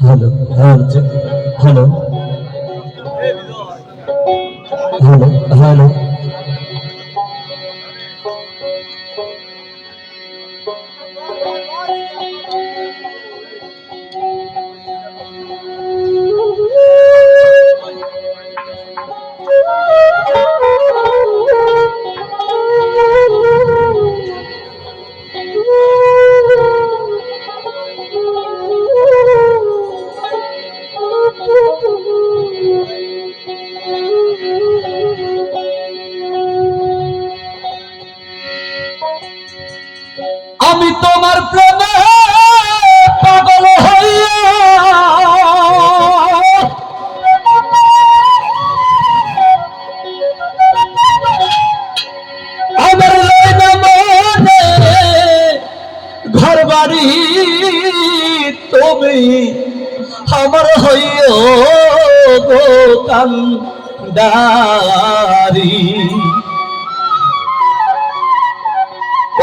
Hello, hello, hello, hello. আমি তোমার প্রেমে পাগল হইয়া আমার লইনা মনে ঘর বাড়ি তুমি আমার হইও গো কান্দারি।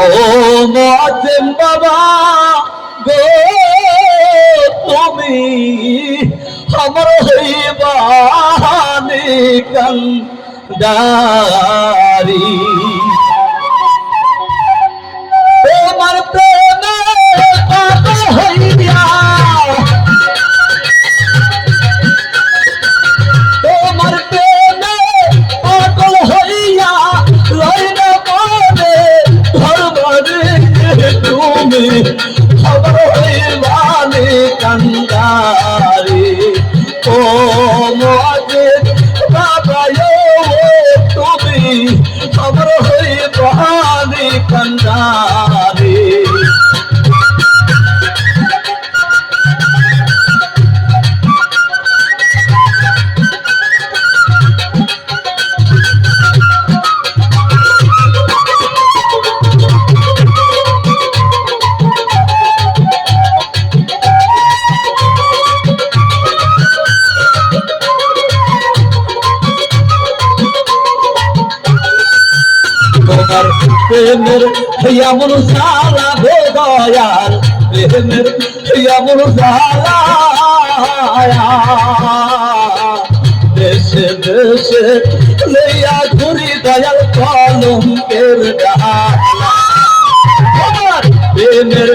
ও মুআজ্জিম বাবা গো তুমি আমার হইবা কান্দারি। তোমার প্রেমে পাগল হইয়া তোমার প্রেমে পাগল হইয়া লইনা মনে ধর্মরে তুমি খবর হইবানে কান্দারে। ও মুআজ্জিম বাবা তুমি খবর হইবানে কান্দারে। তোমার প্রেমের এমন জ্বালা গো দয়াল, প্রেমের এমন জ্বালা দেশে দেশে লইয়া ঘুরি দয়াল কলঙ্কের ডালা। তোমার প্রেমের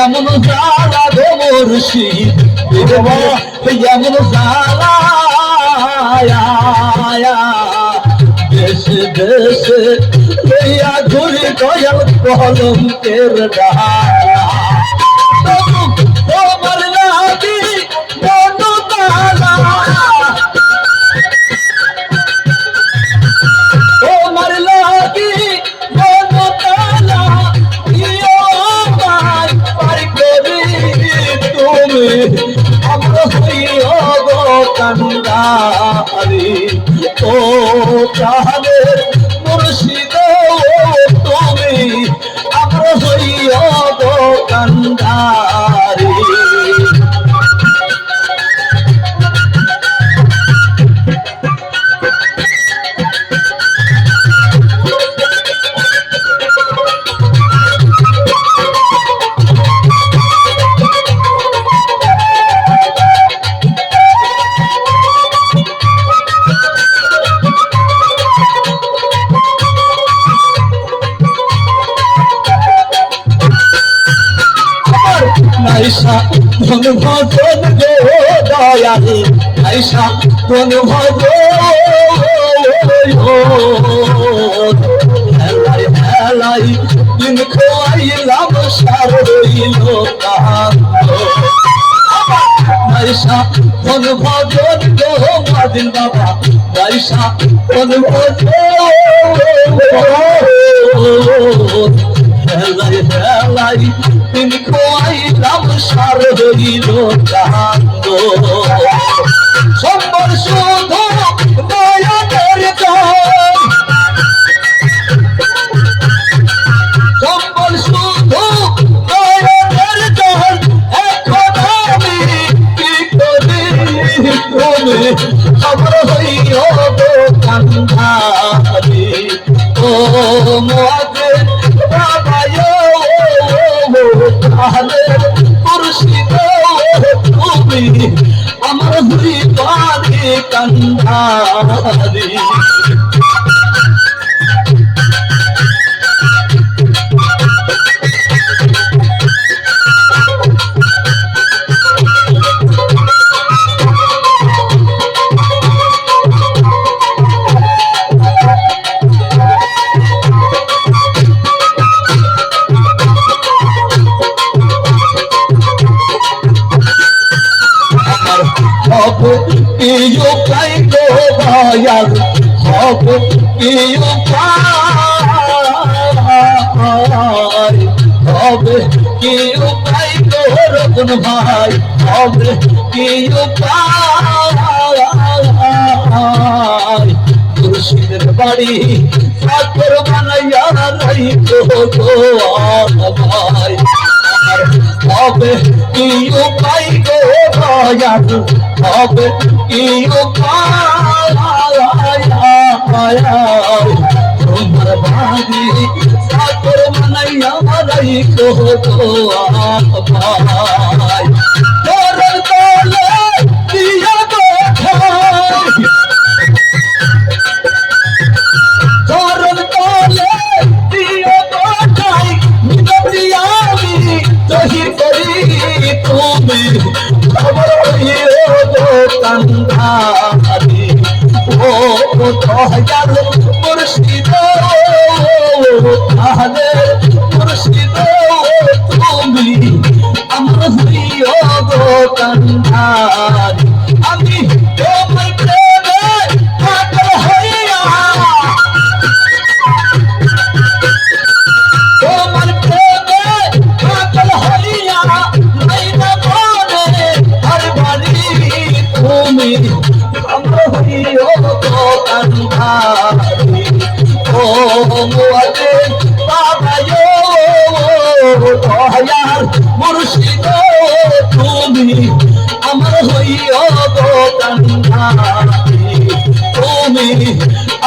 এমন জ্বালা গো মুর্শিদ, প্রেমের এমন জ্বালা দেশে দেশে লইয়া ঘুরি দয়াল কলঙ্কের ডালা। তোমার লাগি মন তালা, তোমার লাগি মন তালা ইয়ো মাই পার করি তুমি আমরা হইও গো কান্দারি। ও প্রাণের মুর্শিদ তুমি আমরা হইও গো কান্দারি। আইসা ধন ভজন গো দয়াল, আইসা ধন ভজন হেলাই হেলাই দিন খোয়াইলাম সার রইল কান্দ। আইসা ধন ভজন গো মাদিন বাবা, আইসা ধন ভজন হেলাই হেলাই দিন খোয়াইলাম সার হইল কান্দ। সম্বর শুধু দয়াদের দল, সম্বর শুধু দয়াদের দল এখন আমি কি করি তুমি খবর হইও গো কান্দারি। ও মুআজ্জিম বাবা তুমি আমার হৃদয়ে কান্দারি ইউপাই গো ভায়াল হবে ইউপাই হবে ইউপাই গো রতন ভাই হবে ইউপাই মুর্শিদের বাড়ি সাগর বানাইয়া রাই গো ভাই হবে কি উপায় গো দয়াল হবে কি উপায় তোমার বাড়ি সাগর বানাইয়া রাই গো ভাই তোর তলে দিয়া গো চরণ তলে দিয়া গো ঠাই মিলবিয়ামি জহির করি তুমি খবর হইও গো কান্দারি ও দয়াল মুর্শিদ তাহলে মুর্শিদ তুমি আমার হইও গো কান্দারি আমি তোমার প্রেমে পাগল হইয়া তোমার প্রেমে পাগল হইয়া নাই না মনে হর বাড়ি তুমি আমরা হইও গো কান্দারি ও মুআদে বাবায়ো দয়াল মুর্শিদ তুমি আমার হইও গো কান্দারি তুমি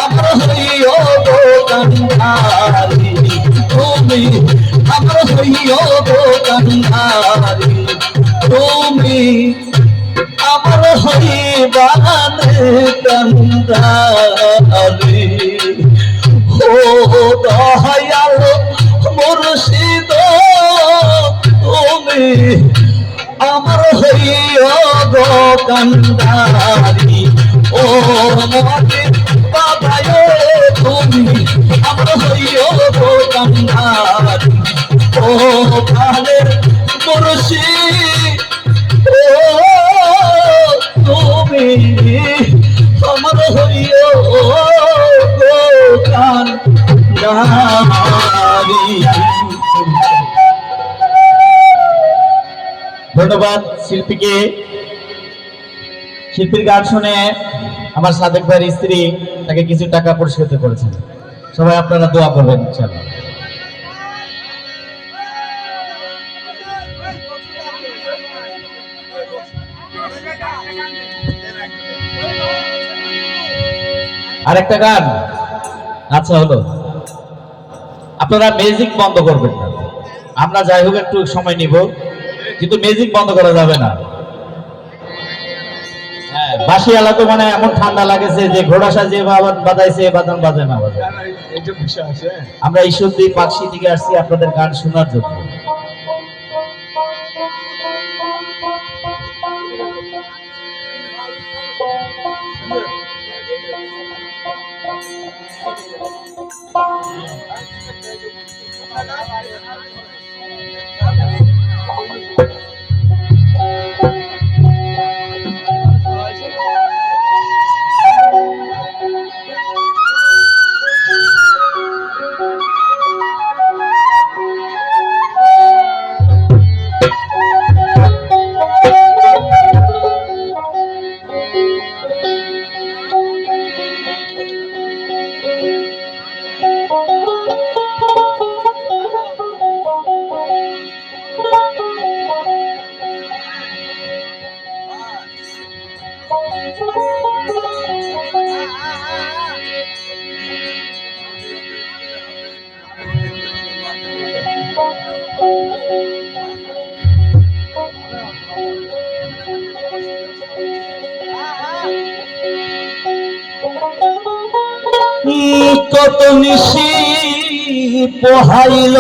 আমার হইও গো কান্দারি তুমি আমার হইও গো কান্দারি তুমি আমার হইবানে কান্দারি ও দয়াল মুর্শিদ তুমি আমার হইও গো কান্দারি ও মোহাম্মদ বাবায়ে তুমি আমার হইও গো কান্দারি ও প্রাণের মুর্শিদ তুমি আমার হইও গো কান্দারি। ধন্যবাদ শিল্পীকে। শিল্পীর গান শুনে আমার সাদেক ভাইয়ের স্ত্রী তাকে কিছু টাকা পুরস্কৃত করেছেন। সবাই আপনারা দোয়া করবেন ইনশাআল্লাহ। আরেকটা গান আচ্ছা হলো, আপনারা মিউজিক বন্ধ করবেন না। আমরা যাই হোক একটু সময় নিব, কিন্তু মিউজিক বন্ধ করা যাবে না। হ্যাঁ, বাঁশি আলা তো মানে এমন ঠান্ডা লাগেছে যে ঘোড়া সাজিয়ে বাজাইছে বাজান বাজে না বাজে। আমরা ঈশ্বরদী পাকশি থেকে আসছি আপনাদের গান শোনার জন্য। কত নিশি পোহাইল